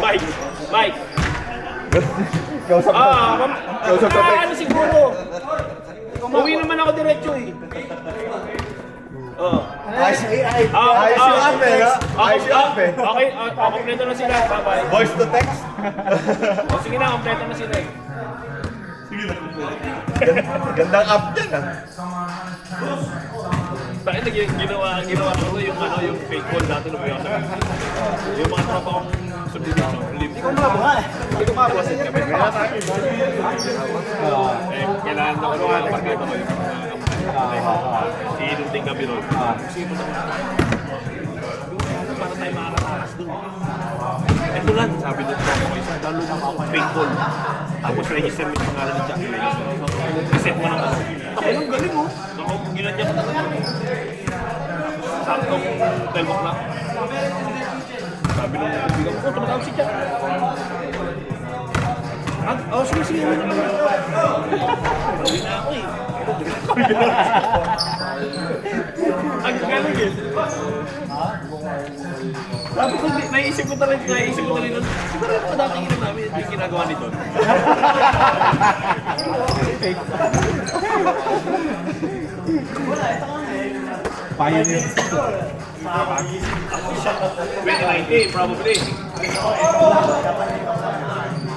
Mike. Mike. Kausap mo. Kausap sa text. Ano siguro? Uwi naman ako diretso eh. Oh. Ayos yung app eh, no? Ayos yung app eh. Okay, kompleto na sila. Bye-bye. Voice to text. O sige na, kompleto na sila eh. Gandang app yan ah. Bakit ginawa ko yung yung fake call dati nung yung sa yung mga tropa kong subdivision. Hindi ko mabuha eh. Hindi ko mabuha sa kami. Kaya tayo. Kailangan na ko ng marketo ko yung iinunting kami ron. Sige mo naman. Para tayo makakatakas dun. Ito lang, sabi nito ko isa. Lalo na fake call. Tapos register mo yung pangalan ng Jack. Reset mo naman. Ako lang galing oh. Ako, ginadya ko talaga. Saktong 12 o'clock. Sabi nung kaibigan ko, tumatawag si Jack. Sige. Sabi na ako eh. Ang galing eh. Sabi ko, naisip ko talaga nun. Siguro yung mga dating ina namin, yung ginagawa nito. Pioneer. 2019, probably.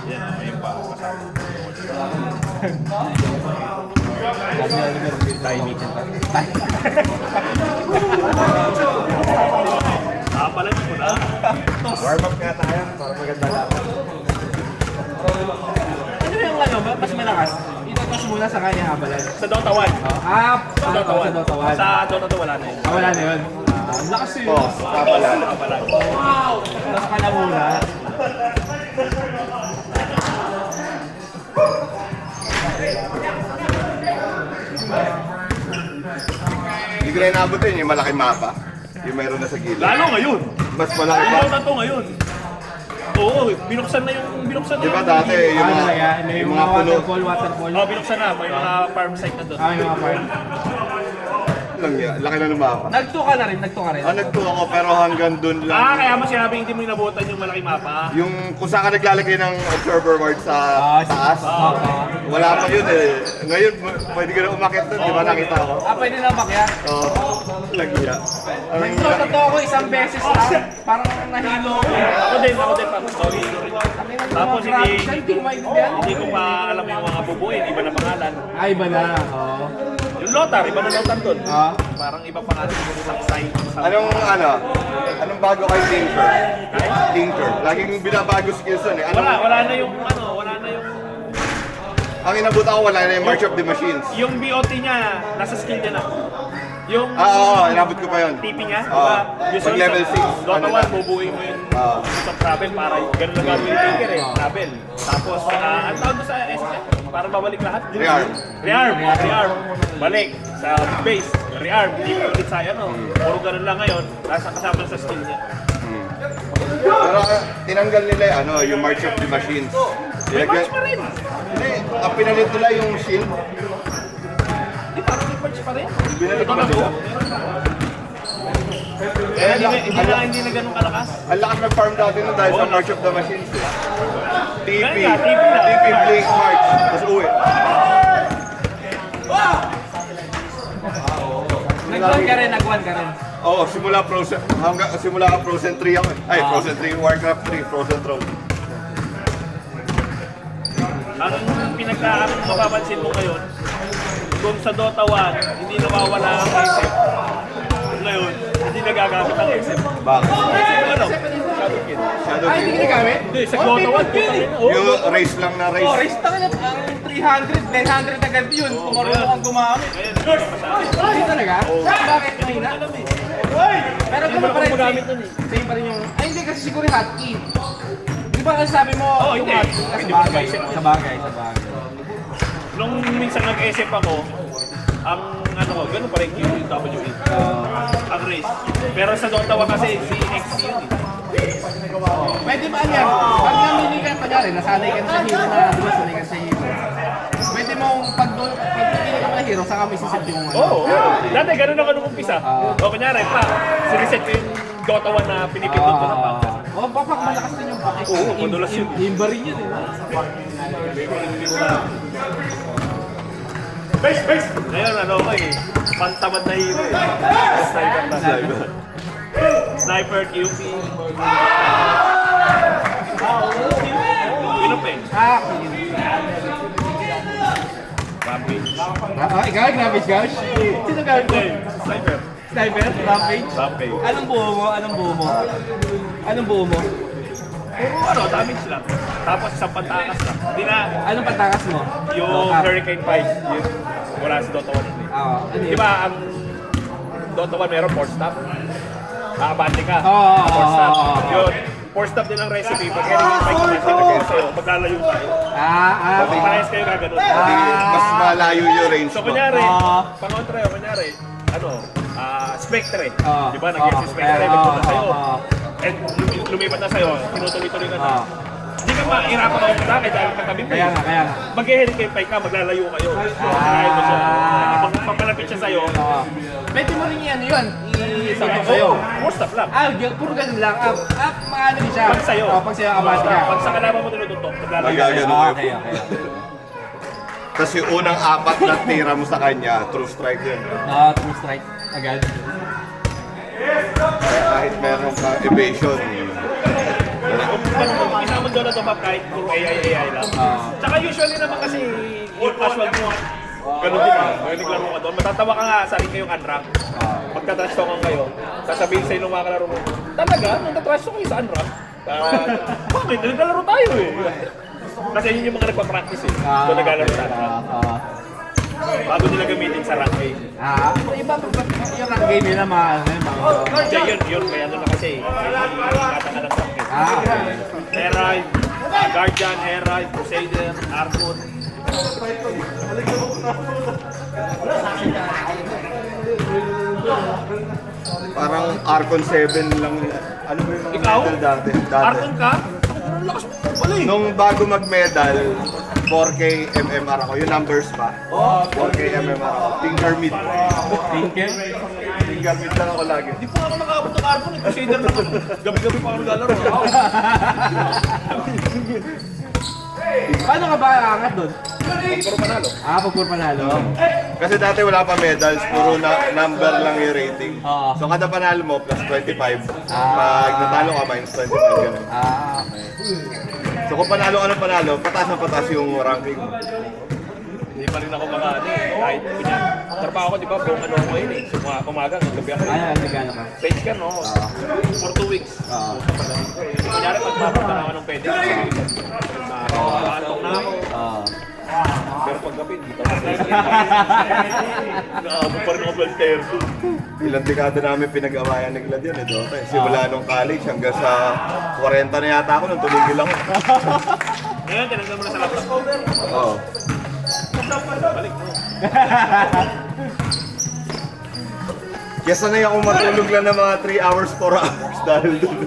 Yan, ayun pa. Palan mo na. Warm up nga tayo para maganda lang. Ano yung mas malakas? Itatas muna sa kanya habalan. Sa Dota 1. Sa Dota 1. Sa Dota 1. Sa Dota 2 wala na yun. Wala na yun. Ang lakas yun. Boss, kapalan. Wow! Tapos ka na muna. Hindi ko na inaabot yun, yung malaking mapa. Yung mayroon na sa gilid. Lalo ngayon. Mas malaki Ang pa. Dota 2 ngayon. Oo, binuksan na yung Di ba dati yung Ano mga, na yan? Yung mga puno waterfall. Oh, binuksan na. May mga farm site na doon. Yung mga farm. lang yan. Laki na ng mapa. Nagtuka na rin. Nagtuwa ko pero hanggang dun lang. Kaya mo sinabi hindi mo inabutan yung malaking mapa. Yung kung saan ka naglalagay ng observer ward sa taas. Wala pa yun eh. Ngayon, pwede ka na umakit dun. Di ba nakita ko? Pwede na makyat. Oo. Lagya. Nagtuka to ako isang beses lang. Parang nahilo ako. Ako din pa. Tapos Hindi ko maintindihan. hindi ko pa alam yung mga bubuin, iba na pangalan. Iba na. Oo. Yung Lotar, iba na Lotar doon. Ah. Parang ibang pangalan yung Saksay. Anong bago kay Tinker? Tinker. Laging binabago skills yun eh. Wala na yung Ang inabutan ko, wala na yung March of the Machines. yung BOT niya, nasa skill niya na. Yung Oo, inabot ko pa yun. TP niya, Oo. diba? Pag level 6, Dota ano 1, na. bubuin mo yung Oo. sa travel para ganun lang gagawin yung Tinker eh, travel. Tapos, ang tawag mo sa SF, para babalik lahat. Rearm. Rearm. Balik sa base, rearm. Hindi ko ulit sa puro ganun lang ngayon, nasa kasama sa skill niya. Pero tinanggal nila yung March of the Machines. March pa rin. Hindi, ang pinalit nila yung shield. Di parang may March pa rin. Binalit Ito ba na nila? hindi na ganun kalakas. Ang lakas ng farm dati nun dahil sa March of the Machines. TP. Ganun nga, TP lang. TP, Blink, March. Tapos uwi. Nag-1 ka rin. Oo, simula Frozen 3 ako eh. Ay, Frozen 3, Warcraft 3, Frozen Throne. Ang mapapansin mo ngayon, kung sa Dota 1, hindi nawawala ang SF. Ngayon, hindi nagagamit ang SF. Bakit? Shadow Kid. Shadow Ay, hindi King. ginagamit? Hindi, sa Dota 1, kita rin. Yung race lang na race. Race na ang 300, 900 agad yun. Kung marunong kang gumamit. Hindi talaga? Bakit? Mahina? Pero ganun pa rin. magamit nun eh. Same pa rin yung... Ay, hindi kasi siguro yung hotkey. Di ba kasi sabi mo... hindi. Hindi Sa mo bagay. mag-isip. Sa bagay. Nung minsan nag-SF ako, ang ganun pa rin yung WE. Ang race. Pero sa Dota 1 kasi, si XC yun eh. Pwede ba yan? Pag namili ka, panyari, nasanay ka na sa hero na, di ba sanay ka sa hero? Pwede mong pag pipili ka na hero, saka may sisit yung Oo. Dati ganun ako nung umpisa. O kunyari pa, sireset ko yung Dota 1 na pinipindot ko na pa. Oh, bapak malakas din yung bakit. Oo, madulas yun. Imba rin yun, eh. Ngayon, ano ko eh, pantamad na hero eh. Sniper na. Sniper, QP. Pinupin. Ah, Rampage. ikaw, Rampage ka? Sino gawin ko? Sniper. Sniper? Rampage? Rampage. Anong buo mo? Anong buo mo? Anong buo mo? Puro ano, damage lang. Tapos isang pantakas lang. Hindi na, Anong patakas mo? yung Dota. Hurricane 5, yun. Wala si Dota 1 yun eh. Ah, ano Di yun? ba, ang Dota 1 meron 4-stop? Aabante ka. Oo, 4-stop. oo. Yun. 4-stop din ang recipe. Pag Hurricane 5 na sinagay sa'yo, maglalayo tayo. Okay. Parehas kayo gaganon. Mas malayo yung range So mo. kunyari, Ah. pangontra yun, kunyari, ano, Spectre. Ah. Di ba, nag-guess si Spectre, Kaya, nagpunta sa'yo. ah. And lumipat na sa'yo, tinutuloy-tuloy ka na. Ah. Hindi ka mahirapan ako sa akin dahil katabi mo. Kaya nga. Mag-Hurricane 5 ka, maglalayo kayo. Kaya mo siya. Pag papalapit siya sa'yo, Pwede mo rin yan yun. Isang sa'yo. 4-stop lang. Puro ganun lang. Maano din siya. Pag sa'yo. Pag sa'yo, abati ka. Pag sa kalaban mo tinututok, maglalayo Magagano kayo. kayo. Okay. Tapos yung unang apat na tira mo sa kanya, true strike yun. True strike. Agad. Kaya kahit meron ka evasion, Pag isama doon na ito, kahit puro AI lang. Tsaka usually naman kasi yung casual mo, ganun din ah. Pag naglaro ka doon, matatawa ka nga, sarili kayong unrank. Magta-trash talkan kayo, sasabihin sa'yo ng mga kalaro mo, talaga, nagta-trash talk kayo sa unrank? Bakit? Naglalaro tayo eh. Kasi yun yung mga nagpa-practice eh. So naglalaro sa unrank. Bago nila gamitin sa rank eh. Iba yung rank game nila Kaya yun, kaya doon na kasi, kata ka ng rank eh. okay. Herald, Guardian, Herald, Crusader, Armut. parang Archon 7 lang. Ano ba yung mga Ikaw? medal dati? Armut ka? Ang lakas mo pala eh. Nung bago mag-medal, 4K MMR ako. Yung numbers pa. 4K MMR ako. Finger mid. Tinker? Finger mid lang ako lagi. Hindi pa ako nakaabot ng Armut eh. Crusader naman. Gabi-gabi pa ako naglalaro. Paano ka ba aangat doon? Puro panalo. Pag puro panalo. Kasi dati wala pa medals, puro number lang yung rating. Oo. So kada panalo mo, plus 25. Pag natalo ka, minus 25. Ganun. Okay. So kung panalo ka ng panalo, pataas na pataas yung ranking mo. Hindi pa rin ako makaano eh. Kahit kunya. Trabaho ko, di ba? Buong ano ko yun eh. So, kumaga, gabi ako. Nagano ka? Page ka, no? For 2 weeks. Kunyari, pag mapunta na ako ng pwede. Nakakantong na ako. Pero pag gabi, dito ako. Nakaabot pa rin ako 12:30. Ilang dekada namin pinag-awayan ng Glad yan, Dota. Simula nung college hanggang sa 40 na yata ako nung tumigil ako. Ngayon, tinanggal mo na sa laptop. Oo. Balik mo. Kaya sanay ako matulog lang ng mga 3 hours, 4 hours dahil doon.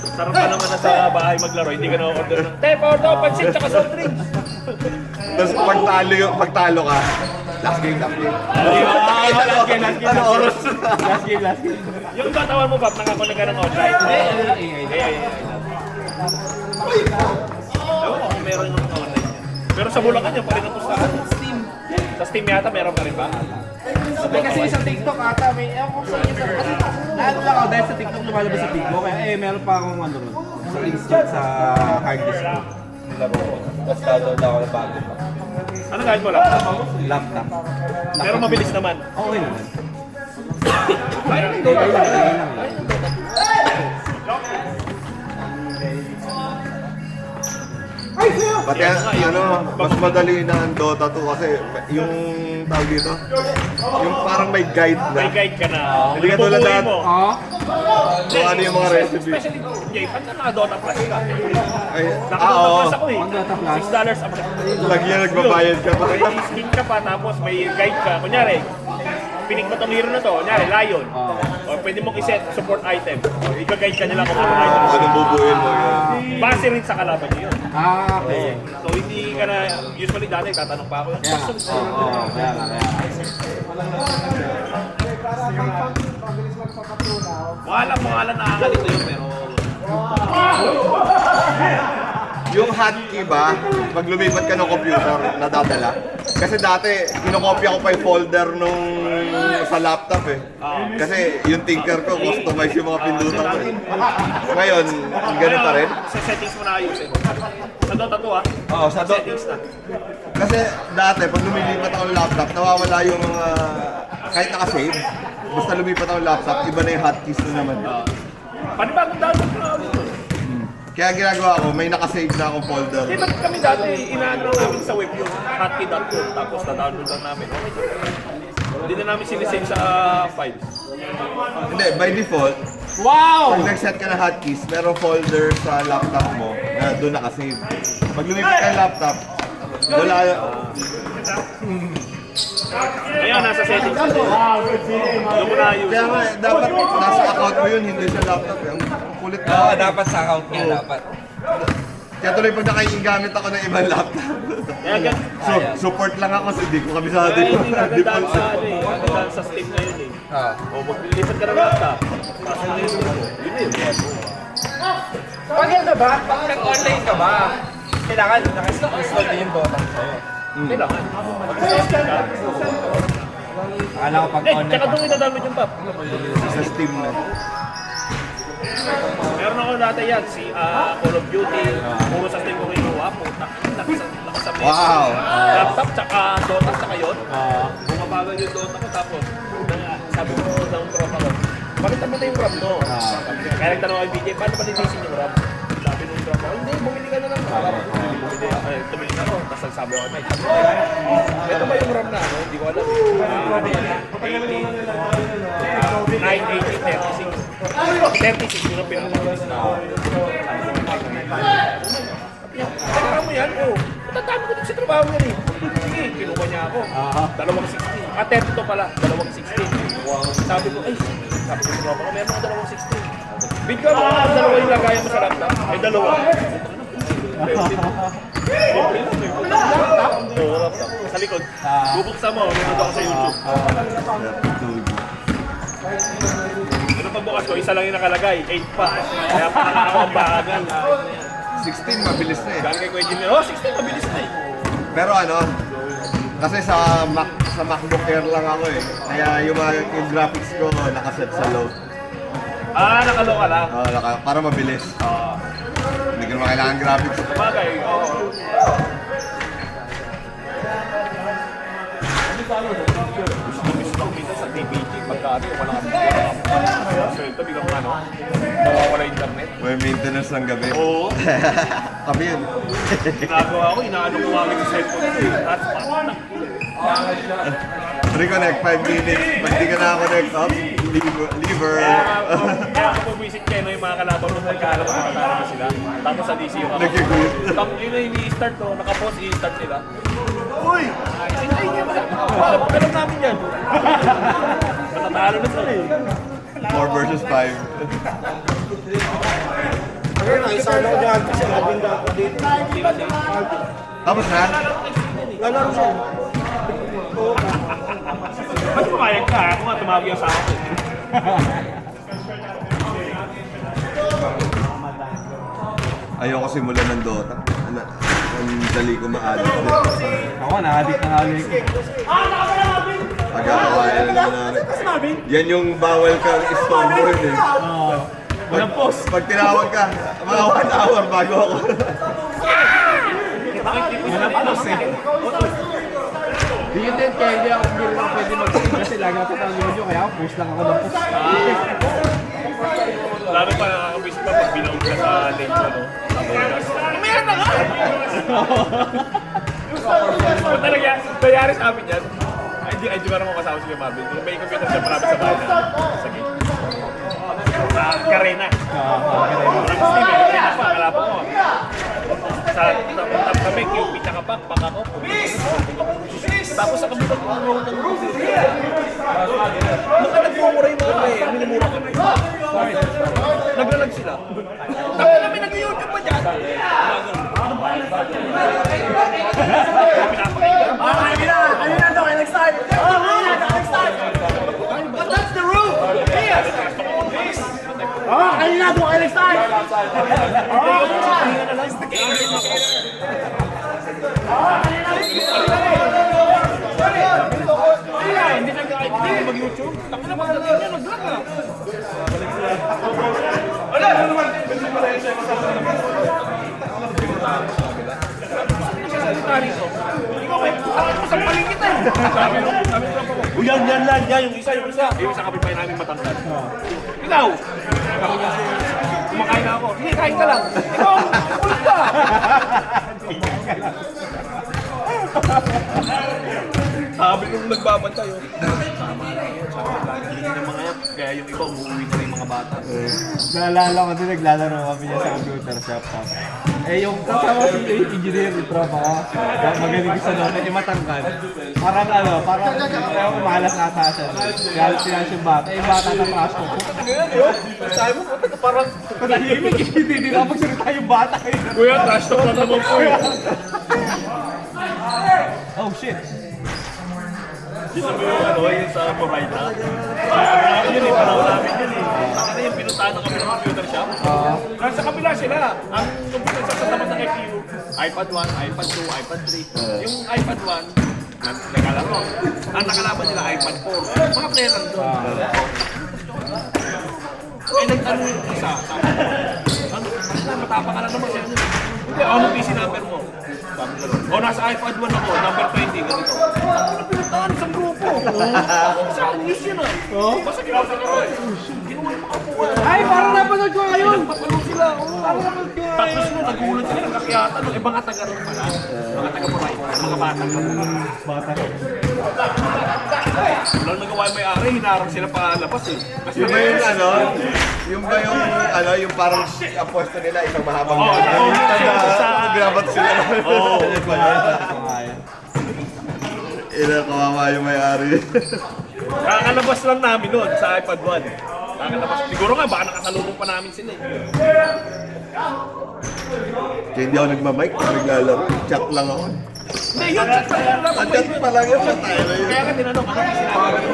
Sarap pa naman na sa bahay maglaro, hindi ka na-order ng Te, power daw, pansit, tsaka soft drinks. Tapos pagtalo ka, last game. Last game. Ano oras? Last game. Yung katawan mo, Bap, nakakunan ka ng online. Ewan ko kung meron yung online niya. Pero sa Bulacan niya pa rin ang pustahan. Steam. Sa Steam yata, meron pa rin ba? Kasi sa TikTok ata, may ewan ko sa isa. Kasi naano lang ako dahil sa TikTok lumalabas sa TikTok. Kaya meron pa akong ano ron. Sa install sa hard disk ko. Tapos download ako ng bago pa. Ano kahit mo laptop? Laptop. Pero mabilis naman. Okay naman. Kaya, Okay lang. Pati mas madali na ang Dota 2 kasi yung tawag dito, yung parang may guide na. may guide ka na. Hindi ka tulad Bubuuin dati. mo. Kung ano yung mga recipe. Especially, Jay, pag naka-Dota Plus ka. Ay, Naka-Dota oo. Plus ako eh. Ang Dota Plus? $6 a month. Lagi yan nagbabayad ka pa. May skin ka pa, tapos may guide ka. Kunyari, pinig mo tong hero na to, kunyari, Lion. O pwede mong iset support item. O, i-guide ka nila kung anong item. Anong bubuin mo yan? Base rin sa kalaban niyo yun. Okay. So hindi ka na, usually dati tatanong pa ako. Kaya nga. Mukha lang nakakalito yun, pero... Yung hotkey ba, pag lumipat ka ng computer, nadadala? Kasi dati, kinokopya ko pa yung folder nung sa laptop eh. Kasi yung Tinker ko, customize yung mga pindutan ko eh. Ngayon, ganun pa rin. Sa settings mo na ayusin. Sa Dota 2 ah. Oo, sa Settings na. Kasi dati, pag lumilipat ako ng laptop, nawawala yung mga... Kahit nakasave, basta lumipat ako ng laptop, iba na yung hotkeys na naman. Panibagong download ko na ako. Kaya ginagawa ko, may nakasave na akong folder. Di ba kami dati, inaano namin sa web yung hotkey.com, tapos na-download lang namin. Okay. Hindi na namin sinisave sa files. Hindi, by default, Wow! pag nag-set ka ng hotkeys, merong folder sa laptop mo na doon nakasave. Pag lumipat ka ng laptop, wala. Ngayon, nasa settings na din. Doon mo na ayusin. Kaya nga, dapat nasa account mo yun, hindi sa laptop. Ang kulit na. Oo, dapat sa account niya, dapat. Kaya tuloy pag nakaingamit ako ng ibang laptop. Kaya gan... Support lang ako kasi hindi ko kabisado Kaya yung hindi kagandaan default. sa ano eh. Kagandaan sa Steam na yun eh. Oo. O maglilipat ka ng laptop. Pasok na yun. Yun yun. Pag ano ba? Pag nag-online ka ba? Kailangan naka-install din yung Dota sa'yo. Kailangan. Akala ko pag Hindi, online tsaka pa. doon itadownload yung pap. Sa Steam na. Meron ako dati yan, si Call of Duty. Puro sa Steam ko kinuha. Puta. Nakasabay. Wow! Laptop, tsaka Dota, tsaka yun. Bumabagal yung Dota ko tapos. Sabi ko, down drop ako. Bakit naman na yung RAM no? Kaya nagtanong kay BJ, paano ba nilisin yung RAM? Sabi nung drop ako, hindi, bumili ka na lang. Bumili ako, tumili ako. Tapos nagsabi ako, Mike, ito ba yung RAM na ano? Hindi ko alam. 36 yun ang pinag-release na ako. Teka mo yan, oh. Matatama ko din sa trabaho niya eh. Sige, kinuha niya ako. 260. 32 pala, 260. Sabi ko, ay, sabi ko sa trabaho ko, meron ako 260. Bigyan mo nga dalawa yung lagayan mo sa laptop. Ay, dalawa. Laptop. Sa likod. Bubuksan mo, meron ako sa YouTube. Ano pag bukas ko, isa lang yung nakalagay, 8 pa. Kaya pa nakakawang bagal. 16, mabilis na eh. Galing kay Kuya Jimmy, oh, 16, mabilis na eh. Pero ano, kasi sa MacBook Air lang ako eh. Kaya yung graphics ko nakaset sa low. Nakalo ka lang. Para mabilis. Hindi ko naman kailangan graphics. Bagay, oo. Gusto ko minsan sa TPG, pagka wala kami. Sweldo, biglang ano, wala internet. May maintenance ng gabi. Oo. Kami yun. Ginagawa ko, inaano ko kami sa cellphone ko eh. Hotspot. Reconnect, 5 minutes. Pag di ka na-connect up, lever. Kaya ako pumisit kayo no, yung mga kalaban mo pagkaalam ko na sila. Tapos sa DC yung ako. Nag-quit. Tapos yun na yung i-start to, naka-pause i-start sila. Uy! Hintayin niyo ba? Alam namin yan. Matatalo na sila eh. 4 versus 5. Tapos na? Ba't pumayag ka? Ako nga tumawag yung sa akin. Ayoko simulan ng Dota. Ang dali ko ma-addict din. Ako, na-addict na hali ko. Pagkakawain na namin. Yan yung bawal kang istorbo rin eh. Walang pause. Pag tinawag ka, mga 1 hour bago ako. Bakit di ko na palos eh? Di yun din, kaya hindi ako pwede mag-stream kasi lagi ako tatawag yung video, kaya ako post lang ako ng post. Lalo pa nakakabis pa pag binaog ka sa lane mo, no? Sa bonus. Mamaya na nga! Kung talaga, nangyari sa amin yan, ay di ba naman kasama si Marvin? Kung may computer siya marami sa bahay na, sa gate. Karena. Marami sa team, Karena pa, kalaban ko. Sa top kami, QP tsaka pak ako. Tapos sa kabilang ko ng mga nagmumura yung mga eh, minumura kami. Naglalag sila. Tapos namin nag-YouTube pa dyan. Kanina daw, next time. But that's the rule! Yes! Oh, kanina doon kayo nag-start! Hindi mag-YouTube. Tangina na pagdating niya, nag-vlog ah. Ikaw may sampalin kita eh. Sabi ko yan, yung isa. Yung isa kapitbahay namin matangkad. Ikaw! Kumakain na ako. Sige, kain ka lang. Ikaw, kulit ka! Sabi nung nagbabantay yun. Tama na yun. Sabi ko, lagi ng mga yan. Kaya yung iba, umuwi na rin yung mga bata. Naalala ko din, naglalaro kami niya sa computer shop. Eh, yung kasama si engineer, yung tropa ko, magaling sa note, eh matangkad. Parang umalas ata siya. Galit siya yung bata. Eh, bata na trash ko. Sabi mo, parang Patahimik, hindi na magsalita yung bata. kuya, trash talk lang naman po yun. Oh, shit. Sino mo yung sa Pamayta? Yun eh, panahon namin yun eh. Ano yung pinuntahan na kami ng computer shop? Kasi sa kabila sila, ang computer shop sa tapat ng FU, iPad 1, iPad 2, iPad 3. Yung iPad 1, nakalaro. Ang nakalaban nila iPad 4. Mga player lang doon. Eh, nag-ano yung isa, sabi ko, matapa ka lang naman siya. Hindi, ano PC number mo? Sabi ko, o nasa iPad 1 ako, number 20, ganito. Ano pinuntahan isang grupo? Sa news yun ah. Basta ginawa nyo eh. Ginawa yung makapuan. Ay, parang napanood ko ngayon. Papalo sila, parang napanood ko ngayon. Tapos mo, nagulat sila, nagkakiyatan. Yung mga taga ron pala. Mga taga-pamay, mga bata. Bata. Walang nagawa yung may-ari, hinarang sila palabas eh. Kasi Yung ba yung yung parang ang pwesto nila isang mahabang Oo, yan. oo, Sa binabat sila. Oo. Kawawa yung may-ari. Kakalabas lang namin doon sa iPad 1. Kakalabas. Siguro nga, baka nakasalubong pa namin sila eh. Kaya hindi ako nagmamic, naglalaro. Chat lang ako. Hindi, yun, chat pa yun. Ang chat pa lang yun, chat tayo na yun. Kaya ka tinanong, ano yung sinabi ko?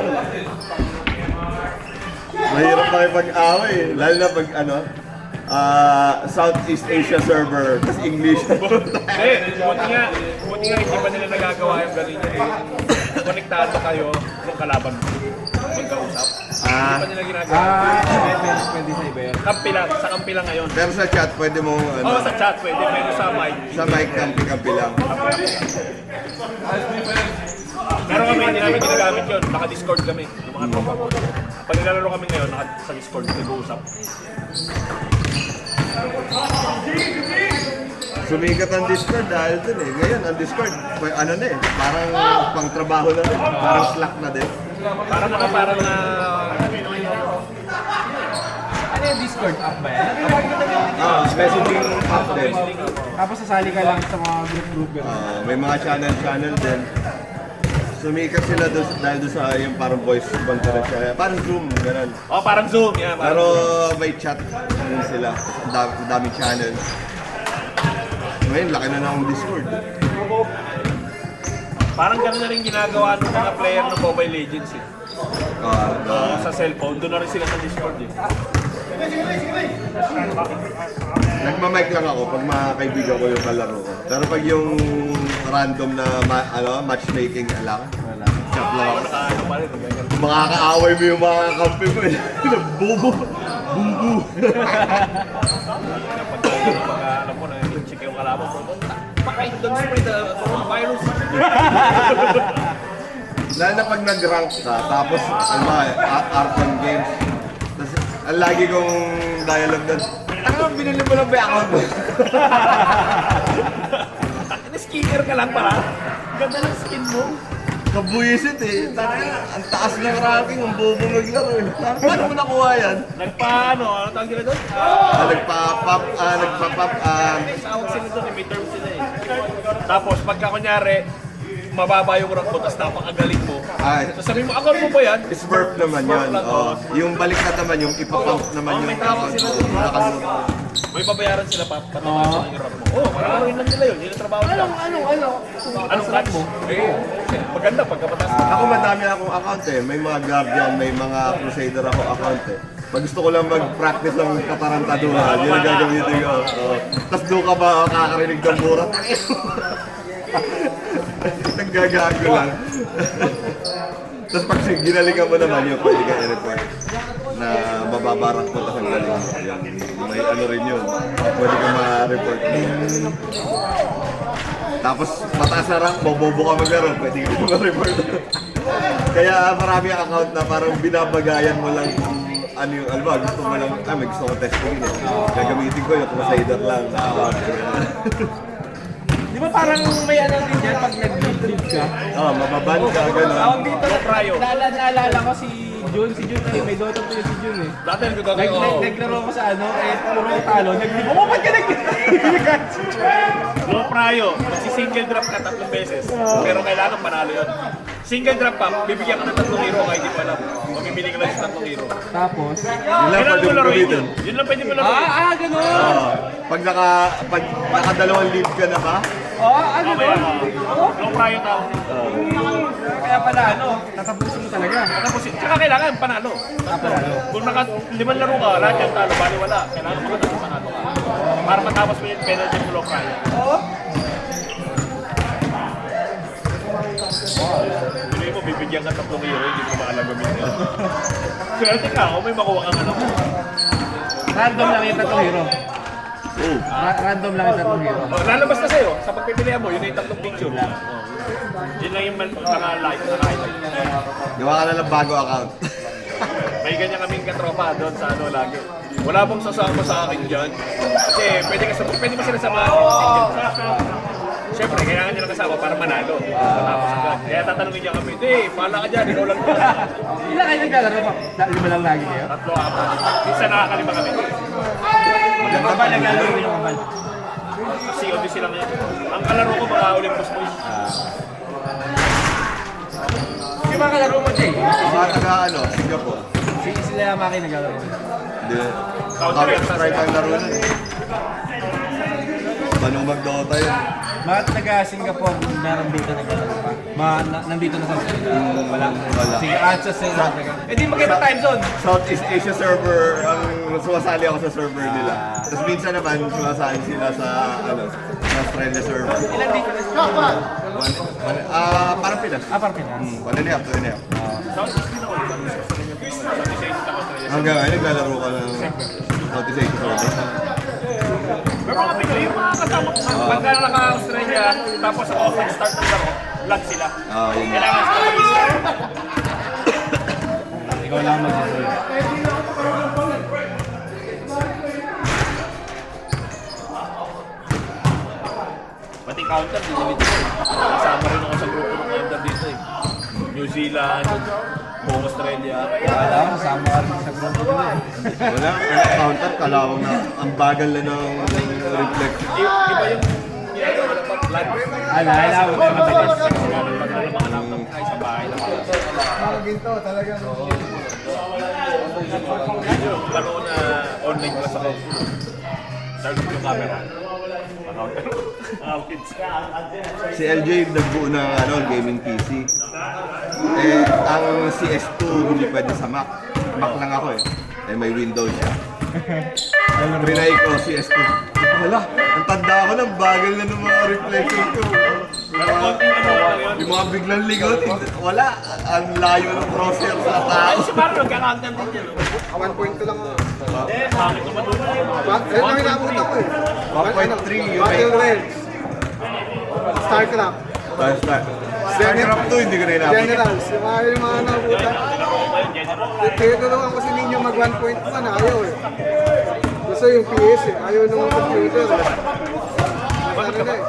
Mahirap makipag-away. Lalo na pag Southeast Asia server, tas English. Hindi, buti nga hindi pa nila nagagawa yung ganito. Konektado kayo ng kalaban mo. Magkausap. Hindi pa nila ginagawa. Pwede sa iba yun. Kampi lang, sa kampi lang ngayon. Pero sa chat, pwede mo, Oo, sa chat pwede, pero sa mic. sa mic, kampi-kampi lang. Pero kami, hindi namin ginagamit yun. Naka-Discord kami, ng mga tropa ko. Pag nilalaro kami ngayon, sa Discord, nag-uusap. Sumikat ang Discord dahil dun eh. Ngayon, ang Discord, parang pang trabaho na rin. Parang Slack na din. Parang na... Ano yung Discord app ba yan? Messaging app din. Tapos sasali ka lang sa mga group gano'n. May mga channel din. Sumikat sila dahil doon sa yung parang voice conference. Parang Zoom, gano'n. Oh, parang Zoom. Yeah, parang Pero Zoom. may chat din sila. Ang daming channel. Ngayon, laki na ng Discord. Parang gano'n na rin ginagawa ng mga player ng Mobile Legends eh. Sa cellphone, doon na rin sila sa Discord eh. Nagmamic lang ako pag mga kaibigan ko yung kalaro ko. Pero pag yung random na matchmaking lang, chat lang ako. Ano pa rin, ganyan. Makakaaway mo yung mga kampi mo eh. Bubo. Bubo. Pag alam mo na yung chick yung kalaban mo, pakain doon spread the coronavirus. Lalo na pag nag-rank ka, tapos Arkham Games, tapos ang lagi kong dialogue doon, ano binili mo lang ba yung account mo? Skicker ka lang para. Ganda ng skin mo. Kabuisit eh. Ang taas ng ranking, ang bobo maglaro eh. Paano mo nakuha yan? Nagpaano, ano tawag sila doon? Nagpa-pop, Tawag sila doon, may term sila eh. Tapos pagka kunyari, mababa yung rank mo, tapos napakagaling mo. So sabihin mo, account mo ba yan? Smurf naman yun. Oh. Yung balik na naman, yung ipapump naman yung may tawag sila doon. nakalimutan. May babayaran sila pa, patataas yung rank mo. Oo, marami lang nila yun, yun ang trabaho nila. Anong catch mo? Eh, maganda pagkapataas mo. Ako madami akong account eh. May mga Guardian, may mga Crusader ako account eh. Pag gusto ko lang mag-practice ng katarantaduhan, yun ang gagamitin ko. Tapos doon ka ba kakarinig ng burat? Naggagago lang. Tapos pag ginalingan mo naman yun, pwede ka i-report na mababarak mo tapos ang galing. Yan. May ano rin yun. Pwede ka ma-report. Tapos mataas na rank, bobobo ka maglaro, pwede ka ma-report. Kaya marami ang account na parang binabagayan mo lang ano yung, alam ba, gusto mo lang, may gusto ko testing eh. Gagamitin ko yung Crusader lang. Di ba parang may ano din yan pag nag-lead ka? Mababan ka, gano'n. Tawag dito, naalala ko si Jun may Dota to si Jun eh. Dati nagkakaroon ako. Naglaro ko sa ano, puro talo, nag-lead. Oh, ba't ka nag-lead? Low prayo, magsi-single drop ka 3 beses. Pero kailangan panalo yun. Single drop pa, bibigyan ka ng 3 hero kahit di mo alam. Mamimili ka lang sa 3 hero. Tapos? Yun lang Kailangan pwede mo mo laruin gamitin. yun. Yun lang pwede mo laruin. Ganun! Pag nakadalawang lead ka na ba? Mamaya, low prayo tao. Kaya pala ano, tatapusin mo talaga. Tapos, tsaka kailangan panalo. Kung naka 5 laro ka, lahat yan talo, bali wala. Kailangan mo ka panalo ka. Para matapos mo yung penalty mo low prayo. Hindi mo, bibigyan ka 3 hero, hindi mo maalam gamitin yun. Swerte ka, kung may makuha kang ano. Random lang yung 3 hero. Random lang yung 3 hero. Lalabas na sa'yo, sa pagpipilihan mo, yun yung 3 picture. Yun lang yung mga like, highlight. Gawa ka na ng bago account. May ganyan kaming katropa doon sa ano lagi. Wala pong sasama sa akin dyan. Kasi pwede mo sila samahan. Siyempre, kailangan nyo lang kasama para manalo. Matapos agad. Kaya tatanungin niya kami, "Di, paala ka dyan, ikaw lang to." Ilan kayo naglalaro pa? 5 lang lagi kayo? 3, 4. Minsan nakakalima kami. Yung kabal, naglalaro rin yung kabal. Kasi obviously lang yan. Ang kalaro ko mga Olympus Boys. Yung mga kalaro mo, Jay? Mga taga Singapore. Sila yung mga naglalaro. Hindi. Counter-Strike ang laro nun. Paano mag-Dota yun? Mga taga Singapore, meron dito naglalaro pa. Nandito na sa wala. Sige, answer sila. Eh di magkaiba time zone. Southeast Asia server, ang sumasali ako sa server nila. Tapos minsan naman sumasali sila sa Australia server. Ilan difference? Parang Pinas. Parang Pinas. 1.5, 2.5. Southeast din ako. Southeast Asia ako. Hanggang ngayon, naglalaro ka ng Southeast Asia server. Pero mga Pinoy, yung mga kasama ko, pagka naka-Australia, tapos ako start ng laro, lag sila. Yun. Kailangan sila mag-start. Ikaw lang mag-solo. Pati counter, dinilito ko. Kasama rin ako sa grupo ng counter dito eh. New Zealand, buong Australia. Wala, kasama ka rin sa grupo nila eh. Wala, counter, kalawang na ang bagal na ng reflect. Iba yung ginagawa ng pag-plan. Alala, wala ka mabilis. Pagkano mga laptop ay sa bahay lang. Yung laro na online class ako. Start yung camera. Si LJ nagbuo ng gaming PC. Ang CS2 hindi pwede sa Mac. Mac lang ako eh. May Windows siya. Trinay ko CS2. Wala, ang tanda ako ng bagal na ng mga reflection ko. Yung mga biglang ligot, wala. Ang layo ng crosshair sa tao. Si Maro nagkakagdan din yan. 1.2 lang ako. Pangit ko matuloy. Ito ang inabot ako eh. 1.3 yung Battle Royale. StarCraft. StarCraft 2, hindi ko na inabot. Generals. Yung mga nabutan. Tinutulungan ko si Ninyo mag 1.1. Ayaw eh. Gusto yung PS eh. Ayaw nung computer eh. Ano na eh.